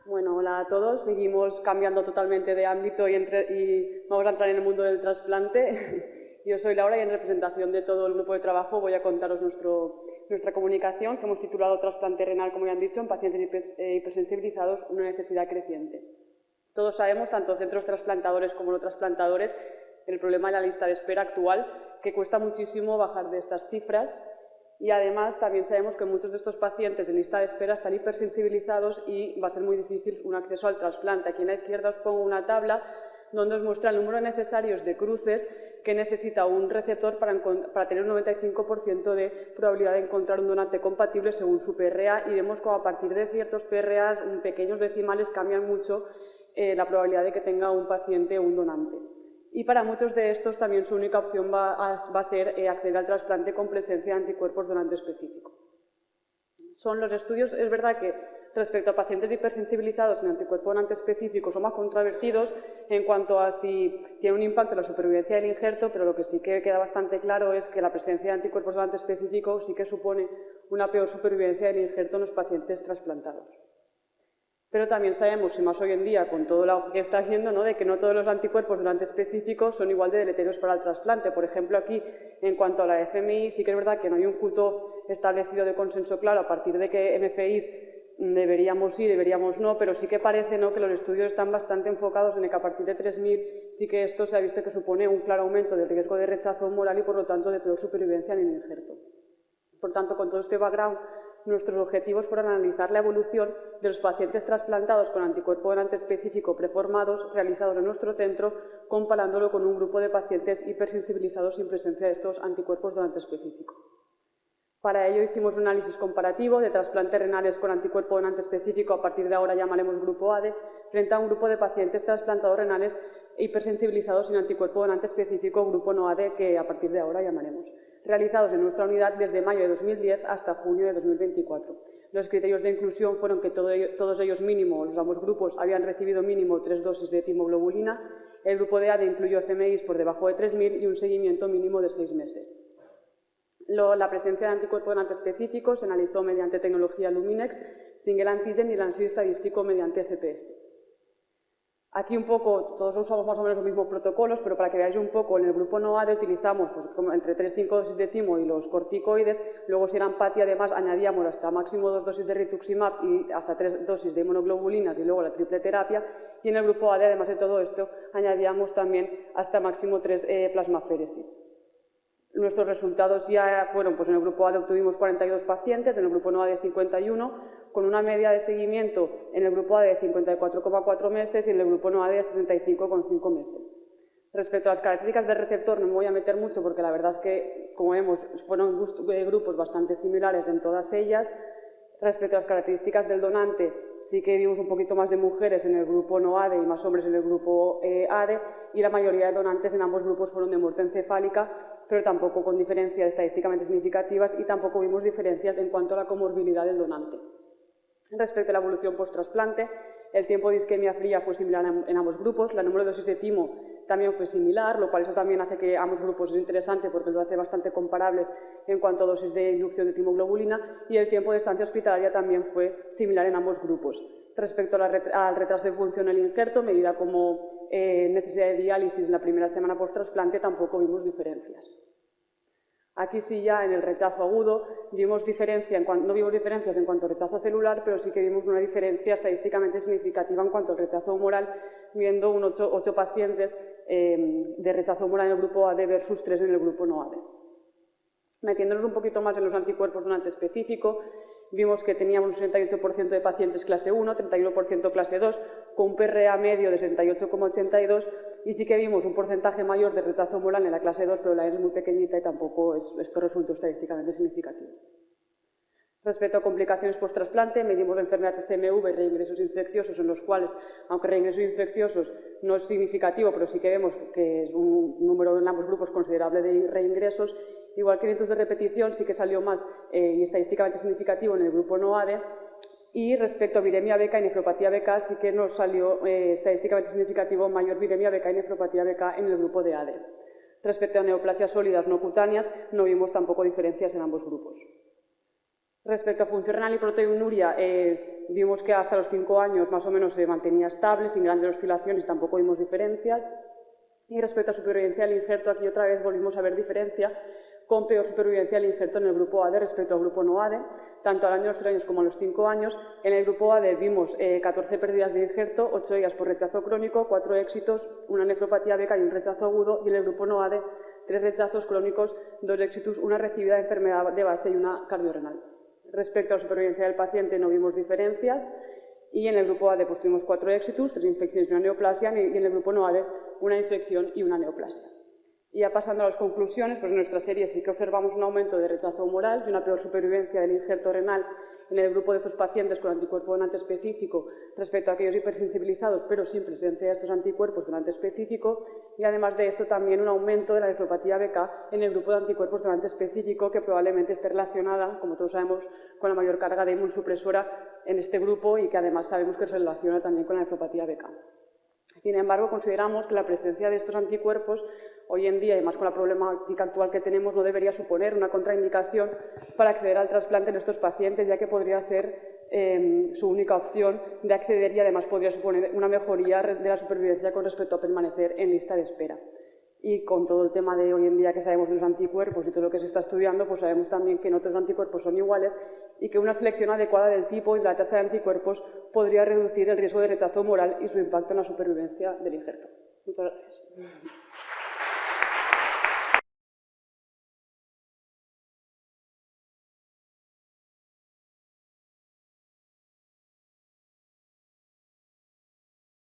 Bueno, hola a todos. Seguimos cambiando totalmente de ámbito y vamos a entrar en el mundo del trasplante. Yo soy Laura y en representación de todo el grupo de trabajo voy a contaros nuestra comunicación que hemos titulado Trasplante renal, como ya han dicho, en pacientes hipersensibilizados, una necesidad creciente. Todos sabemos, tanto centros trasplantadores como no trasplantadores, el problema de la lista de espera actual, que cuesta muchísimo bajar de estas cifras. Y además también sabemos que muchos de estos pacientes en lista de espera están hipersensibilizados y va a ser muy difícil un acceso al trasplante. Aquí en la izquierda os pongo una tabla donde os muestra el número necesarios de cruces que necesita un receptor para tener un 95% de probabilidad de encontrar un donante compatible según su PRA, y vemos como a partir de ciertos PRAs, pequeños decimales, cambian mucho la probabilidad de que tenga un paciente un donante. Y para muchos de estos también su única opción va a ser acceder al trasplante con presencia de anticuerpos donante específico. Son los estudios, es verdad que respecto a pacientes hipersensibilizados en anticuerpo donante específico son más controvertidos en cuanto a si tiene un impacto en la supervivencia del injerto, pero lo que sí que queda bastante claro es que la presencia de anticuerpos donante específico sí que supone una peor supervivencia del injerto en los pacientes trasplantados. Pero también sabemos, y más hoy en día con todo lo que está haciendo, ¿no?, de que no todos los anticuerpos donante específicos son igual de deleterios para el trasplante. Por ejemplo, aquí, en cuanto a la FMI, sí que es verdad que no hay un cutoff establecido de consenso claro a partir de qué MFIs deberíamos ir, deberíamos no, pero sí que parece, ¿no?, que los estudios están bastante enfocados en que a partir de 3.000 sí que esto se ha visto que supone un claro aumento del riesgo de rechazo humoral y, por lo tanto, de peor supervivencia en el injerto. Por tanto, con todo este background, nuestros objetivos fueron analizar la evolución de los pacientes trasplantados con anticuerpo donante específico preformados realizados en nuestro centro, comparándolo con un grupo de pacientes hipersensibilizados sin presencia de estos anticuerpos donante específico. Para ello hicimos un análisis comparativo de trasplantes renales con anticuerpo donante específico, a partir de ahora llamaremos grupo ADE, frente a un grupo de pacientes trasplantados renales hipersensibilizados sin anticuerpo donante específico, grupo no ADE, que a partir de ahora llamaremos, realizados en nuestra unidad desde mayo de 2010 hasta junio de 2024. Los criterios de inclusión fueron que todos ellos mínimo, los ambos grupos, habían recibido mínimo 3 dosis de timoglobulina. El grupo de ADE incluyó CMIs por debajo de 3.000 y un seguimiento mínimo de 6 meses. La presencia de anticuerpo donante específico se analizó mediante tecnología Luminex, single antigen y el análisis estadístico mediante SPS. Aquí un poco, todos usamos más o menos los mismos protocolos, pero para que veáis un poco, en el grupo no ADE utilizamos entre 3 y 5 dosis de timo y los corticoides. Luego, si era PATI, además añadíamos hasta máximo 2 dosis de rituximab y hasta 3 dosis de inmunoglobulinas y luego la triple terapia. Y en el grupo ADE, además de todo esto, añadíamos también hasta máximo 3 plasmaféresis. Nuestros resultados ya fueron, pues en el grupo ADE obtuvimos 42 pacientes, en el grupo no ADE 51, con una media de seguimiento en el grupo ADE de 54,4 meses y en el grupo no ADE de 65,5 meses. Respecto a las características del receptor no me voy a meter mucho porque la verdad es que, como vemos, fueron grupos bastante similares en todas ellas. Respecto a las características del donante, sí que vimos un poquito más de mujeres en el grupo no ADE y más hombres en el grupo ADE, y la mayoría de donantes en ambos grupos fueron de muerte encefálica, pero tampoco con diferencias estadísticamente significativas, y tampoco vimos diferencias en cuanto a la comorbilidad del donante. Respecto a la evolución post-trasplante, el tiempo de isquemia fría fue similar en ambos grupos, la número de dosis de timo también fue similar, lo cual eso también hace que ambos grupos es interesante porque lo hace bastante comparables en cuanto a dosis de inducción de timoglobulina, y el tiempo de estancia hospitalaria también fue similar en ambos grupos. Respecto al retraso de función del injerto, medida como necesidad de diálisis en la primera semana post-trasplante, tampoco vimos diferencias. Aquí sí, ya en el rechazo agudo no vimos diferencias en cuanto a rechazo celular, pero sí que vimos una diferencia estadísticamente significativa en cuanto al rechazo humoral, viendo 8 pacientes de rechazo humoral en el grupo ADE versus 3 en el grupo no ADE. Metiéndonos un poquito más en los anticuerpos donante específico, vimos que teníamos un 68% de pacientes clase 1, 31% clase 2, con un PRA medio de 68,82, y sí que vimos un porcentaje mayor de rechazo humoral en la clase 2, pero la N es muy pequeñita y tampoco esto resultó estadísticamente significativo. Respecto a complicaciones post-trasplante, medimos la enfermedad CMV y reingresos infecciosos, en los cuales, aunque reingresos infecciosos no es significativo, pero sí que vemos que es un número en ambos grupos considerable de reingresos. Igual que en hitos de repetición, sí que salió más y estadísticamente significativo en el grupo no ADE. Y respecto a viremia beca y nefropatía beca, sí que nos salió estadísticamente significativo mayor viremia beca y nefropatía beca en el grupo de ADE. Respecto a neoplasias sólidas no cutáneas, no vimos tampoco diferencias en ambos grupos. Respecto a función renal y proteinuria, vimos que hasta los 5 años más o menos se mantenía estable, sin grandes oscilaciones, tampoco vimos diferencias. Y respecto a supervivencia del injerto, aquí otra vez volvimos a ver diferencia, con peor supervivencia del injerto en el grupo AD respecto al grupo no AD, tanto al año de los 3 años como a los 5 años. En el grupo AD vimos 14 pérdidas de injerto, 8 de ellas por rechazo crónico, 4 éxitos, una nefropatía beca y un rechazo agudo, y en el grupo no AD 3 rechazos crónicos, 2 éxitos, una recibida de enfermedad de base y una cardiorrenal. Respecto a la supervivencia del paciente no vimos diferencias, y en el grupo AD pues, tuvimos 4 éxitos, 3 infecciones y una neoplasia, y en el grupo no AD una infección y una neoplasia. Y ya pasando a las conclusiones, pues en nuestra serie sí que observamos un aumento de rechazo humoral y una peor supervivencia del injerto renal en el grupo de estos pacientes con anticuerpo donante específico respecto a aquellos hipersensibilizados, pero sin presencia de estos anticuerpos donante específico, y además de esto también un aumento de la nefropatía BK en el grupo de anticuerpos donante específico, que probablemente esté relacionada, como todos sabemos, con la mayor carga de inmunosupresora en este grupo y que además sabemos que se relaciona también con la nefropatía BK. Sin embargo, consideramos que la presencia de estos anticuerpos hoy en día, y además con la problemática actual que tenemos, no debería suponer una contraindicación para acceder al trasplante en estos pacientes, ya que podría ser su única opción de acceder y además podría suponer una mejoría de la supervivencia con respecto a permanecer en lista de espera. Y con todo el tema de hoy en día que sabemos de los anticuerpos y todo lo que se está estudiando, pues sabemos también que no todos los anticuerpos son iguales y que una selección adecuada del tipo y de la tasa de anticuerpos podría reducir el riesgo de rechazo humoral y su impacto en la supervivencia del injerto. Muchas gracias.